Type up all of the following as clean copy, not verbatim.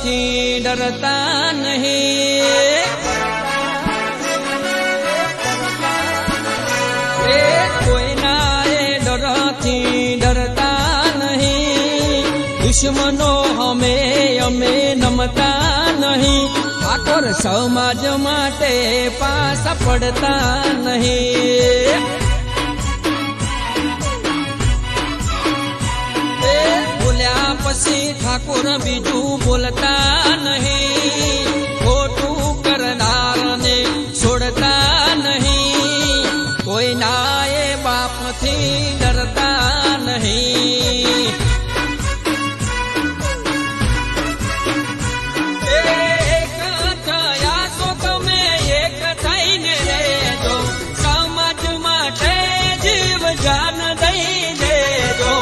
ડરથી ડરતા નહીં, કોઈના એ ડરથી ડરતા નહીં, દુશ્મનો અમે નમતા નહીં, ઠાકોર સમાજ માટે પાછા પડતા નહીં. બોલ્યા પછી ઠાકોર બીજું બોલતા નહીં, ખોટું કરનારને છોડતા નહીં, કોઈના એ બાપથી ડરતા નહીં. એક થયા છો તમે એક થઈને રહેજો, સમાજ માટે જીવ જાન દઈ દેજો.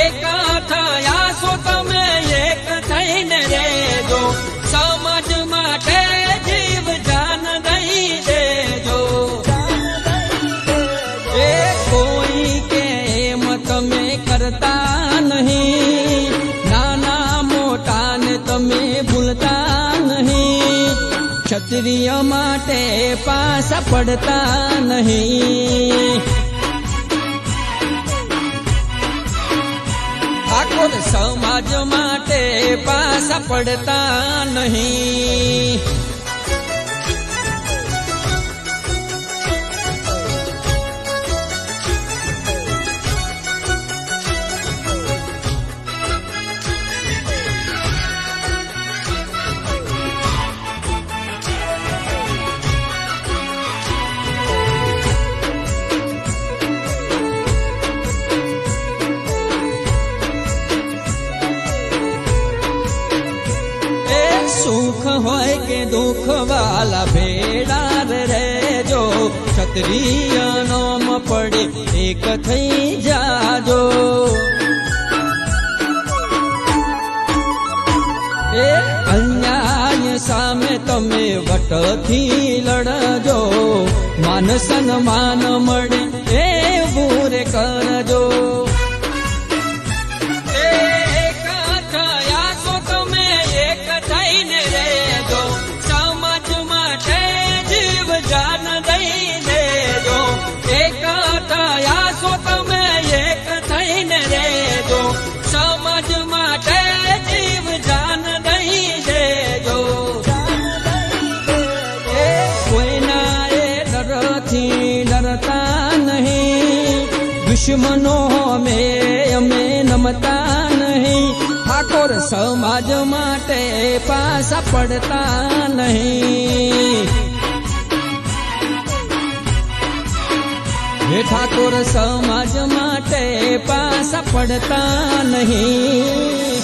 એક થયા છો તમે એક થઈને રહેજો, સમાજ માટે જીવ જાન દઈ દેજો. એ કોઈ કે એમ તમે કરતા નહીં, નાના મોટાને તમે ભૂલતા નહીં, ક્ષત્રિય માટે પાછા પડતા નહીં. ઠાકોર સમાજ માટે પાછા પડતા નહીં. સુખ હોય કે દુઃખ વાલા ભેડા રહેજો, ક્ષત્રિય નોમ પડે એક થઈ જાજો. એ અન્યાય સામે તમે વટથી લડજો, માન સન્માન મળે એવું રે કરજો. જાન દઈ દેજો, એક થયા છો તમે એક થઈને રહેજો, સમાજ માટે જીવ જાન દઈ દેજો. કોઈના એ ડરથી ડરતા નહીં, દુશ્મનો અમે નમતા નહીં, ઠાકોર સમાજ માટે પાછા પડતા નહીં. હે ઠાકોર સમાજ માટે પાછા પડતા નહીં.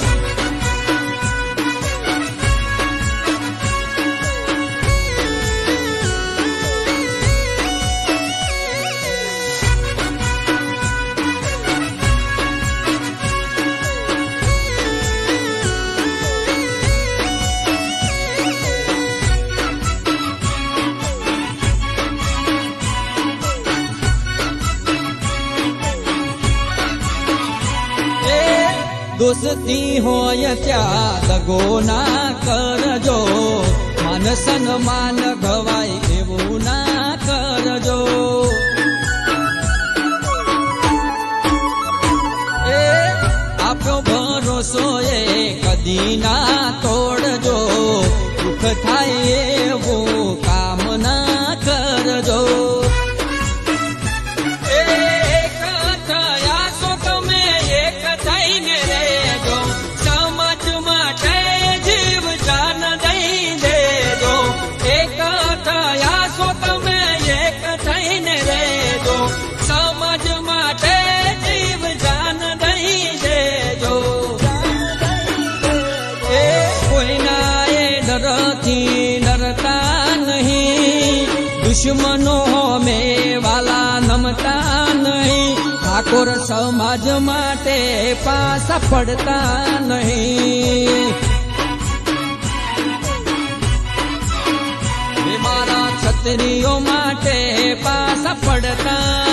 દોસ્તી હોય ત્યાં દગો ના કરજો, માન સન્માન ગવાય એવું ના કરજો. એ આપ્યો ભરોસો એ કદી ના તોડજો, દુઃખ થાય એવું કામ ના કરજો. ડરતા નહીં, દુશ્મનો અમે વાલા નમતા નહીં, ઠાકોર સમાજ માટે પાછા પડતા નહીં. મારા ક્ષત્રિયો માટે પાછા પડતા